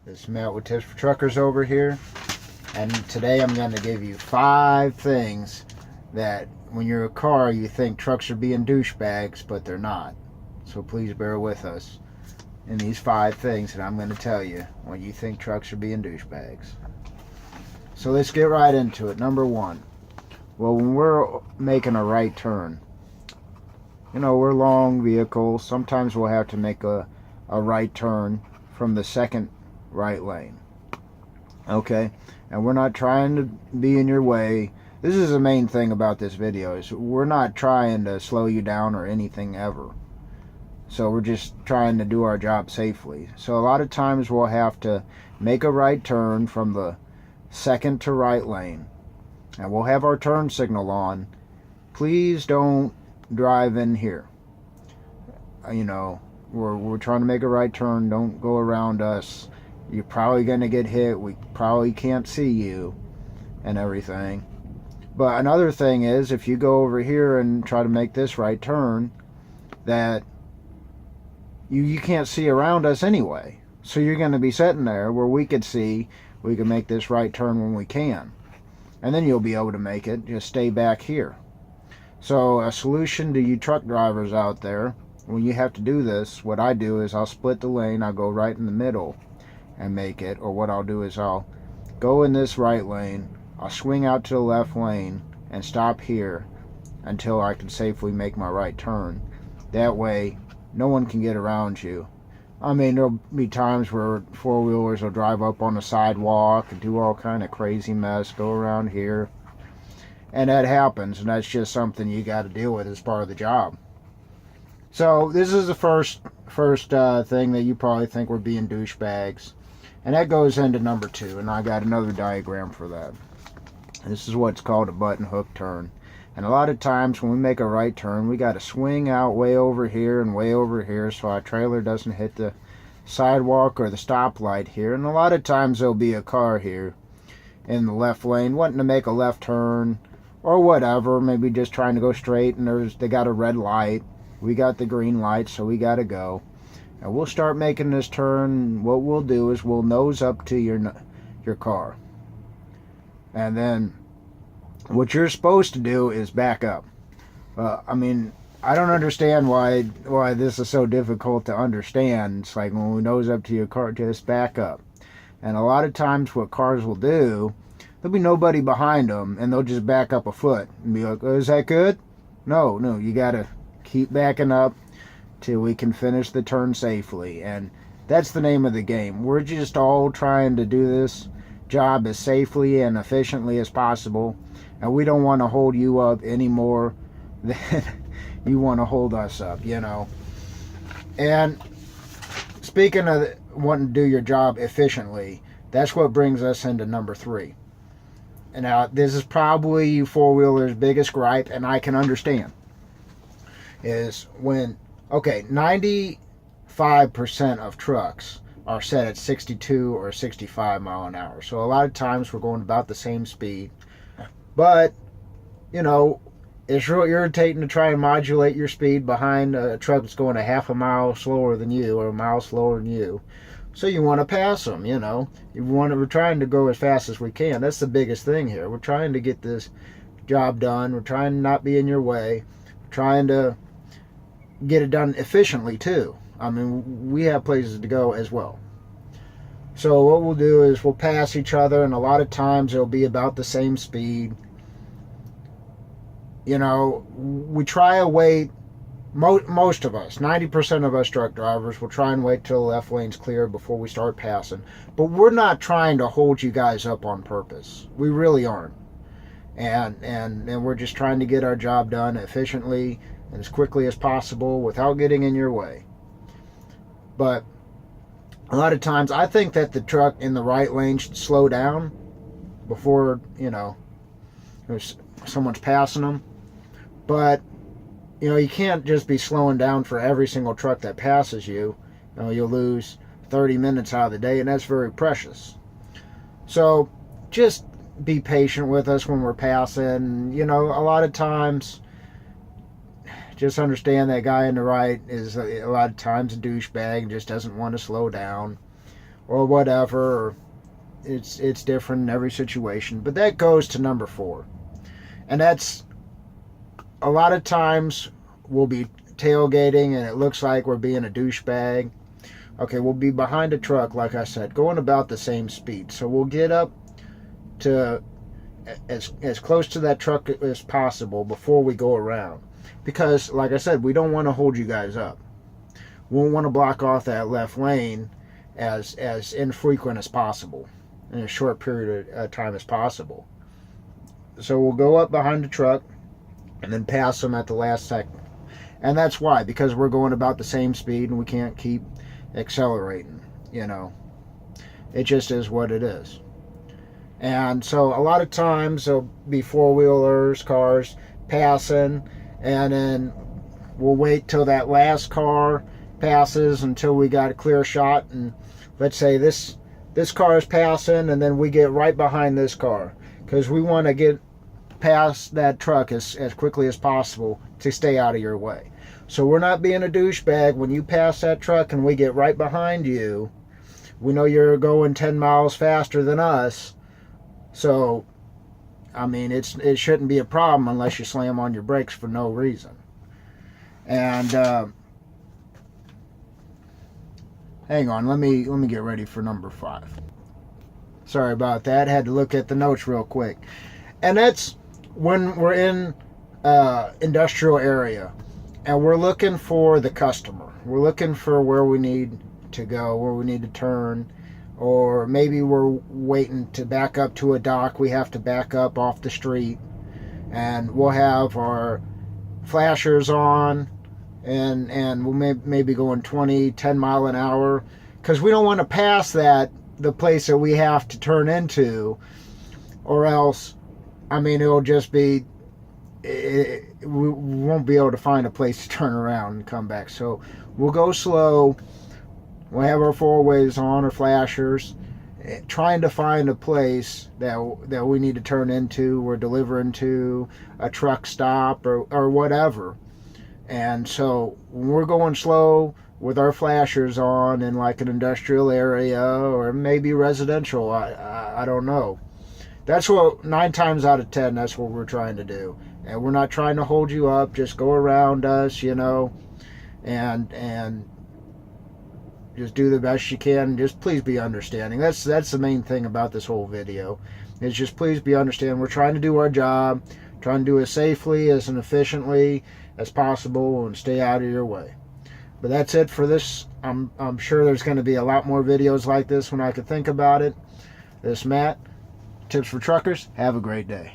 This is Matt with Tips for Truckers over here, and today I'm going to give you 5 things that when you're a car you think trucks are being douchebags, but they're not. So please bear with us in these 5 things that I'm going to tell you when you think trucks are being douchebags. So let's get right into it. Number 1. Well, when we're making a right turn, you know, we're long vehicles. Sometimes we'll have to make a right turn from the second right lane. Okay, and we're not trying to be in your way. This is the main thing about this video, is we're not trying to slow you down or anything ever. So we're just trying to do our job safely. So a lot of times we'll have to make a right turn from the second to right lane, and we'll have our turn signal on. Please don't drive in here. You know, we're trying to make a right turn. Don't go around us. You're probably going to get hit. We probably can't see you and everything. But another thing is, if you go over here and try to make this right turn, that you can't see around us anyway. So you're going to be sitting there where we could see, we can make this right turn when we can. And then you'll be able to make it. Just stay back here. So a solution to you truck drivers out there, when you have to do this, what I do is I'll split the lane. I'll go right in the middle and make it. Or what I'll do is I'll go in this right lane, I'll swing out to the left lane and stop here until I can safely make my right turn. That way no one can get around you. I mean, there'll be times where four-wheelers will drive up on the sidewalk and do all kind of crazy mess, go around here, and that happens, and that's just something you got to deal with as part of the job. So this is the first thing that you probably think we're being douchebags. And that goes into number 2, and I got another diagram for that. This is what's called a button hook turn. And a lot of times when we make a right turn, we got to swing out way over here and way over here so our trailer doesn't hit the sidewalk or the stoplight here. And a lot of times there'll be a car here in the left lane wanting to make a left turn or whatever, maybe just trying to go straight, and they got a red light. We got the green light, so we got to go. And we'll start making this turn. What we'll do is we'll nose up to your car. And then what you're supposed to do is back up. I mean, I don't understand why this is so difficult to understand. It's like when we nose up to your car, just back up. And a lot of times what cars will do, there'll be nobody behind them, and they'll just back up a foot and be like, oh, is that good? No, you got to keep backing up till we can finish the turn safely. And that's the name of the game. We're just all trying to do this job as safely and efficiently as possible, and we don't want to hold you up any more than you want to hold us up, you know. And speaking of wanting to do your job efficiently, that's what brings us into number 3. And now this is probably you four-wheelers' biggest gripe, and I can understand, is when, okay, 95% of trucks are set at 62 or 65 mile an hour. So a lot of times we're going about the same speed. But, you know, it's real irritating to try and modulate your speed behind a truck that's going a half a mile slower than you or a mile slower than you. So you want to pass them, you know. We're trying to go as fast as we can. That's the biggest thing here. We're trying to get this job done. We're trying to not be in your way. We're trying to get it done efficiently too. I mean, we have places to go as well. So what we'll do is we'll pass each other, and a lot of times it'll be about the same speed. You know, we try to wait, most of us, 90% of us truck drivers will try and wait till the left lane's clear before we start passing. But we're not trying to hold you guys up on purpose. We really aren't. And we're just trying to get our job done efficiently and as quickly as possible without getting in your way. But a lot of times I think that the truck in the right lane should slow down before, you know, someone's passing them. But, you know, you can't just be slowing down for every single truck that passes you. You know, you'll lose 30 minutes out of the day, and that's very precious. So just be patient with us when we're passing. You know, a lot of times just understand that guy on the right is a lot of times a douchebag and just doesn't want to slow down. or whatever. It's different in every situation. But that goes to number 4. And that's, a lot of times we'll be tailgating and it looks like we're being a douchebag. Okay, we'll be behind a truck, like I said, going about the same speed. So we'll get up to as close to that truck as possible before we go around. Because, like I said, we don't want to hold you guys up. We want to block off that left lane as infrequent as possible, in a short period of time as possible. So we'll go up behind the truck and then pass them at the last second. And that's why, because we're going about the same speed and we can't keep accelerating, you know. It just is what it is. And so a lot of times there'll be four-wheelers, cars passing, and then we'll wait till that last car passes until we got a clear shot. And let's say this car is passing, and then we get right behind this car, because we want to get past that truck as quickly as possible to stay out of your way. So we're not being a douchebag. When you pass that truck and we get right behind you, we know you're going 10 miles faster than us. So, I mean, it shouldn't be a problem unless you slam on your brakes for no reason. And hang on, let me get ready for number 5. Sorry about that. Had to look at the notes real quick. And that's when we're in industrial area and we're looking for the customer. We're looking for where we need to go, where we need to turn, or maybe we're waiting to back up to a dock. We have to back up off the street, and we'll have our flashers on, and we'll maybe going 10 mile an hour, because we don't want to pass the place that we have to turn into, or else, I mean, it'll just be, we won't be able to find a place to turn around and come back. So we'll go slow. We'll have our four-ways on, or flashers, trying to find a place that we need to turn into. We're delivering to a truck stop or whatever. And so when we're going slow with our flashers on in like an industrial area or maybe residential, I don't know. That's what 9 times out of 10, that's what we're trying to do. And we're not trying to hold you up. Just go around us, you know, and just do the best you can. Just please be understanding. That's the main thing about this whole video. Is just please be understanding. We're trying to do our job, trying to do it as safely as and efficiently as possible, and stay out of your way. But that's it for this. I'm sure there's going to be a lot more videos like this when I can think about it. This is Matt, Tips for Truckers. Have a great day.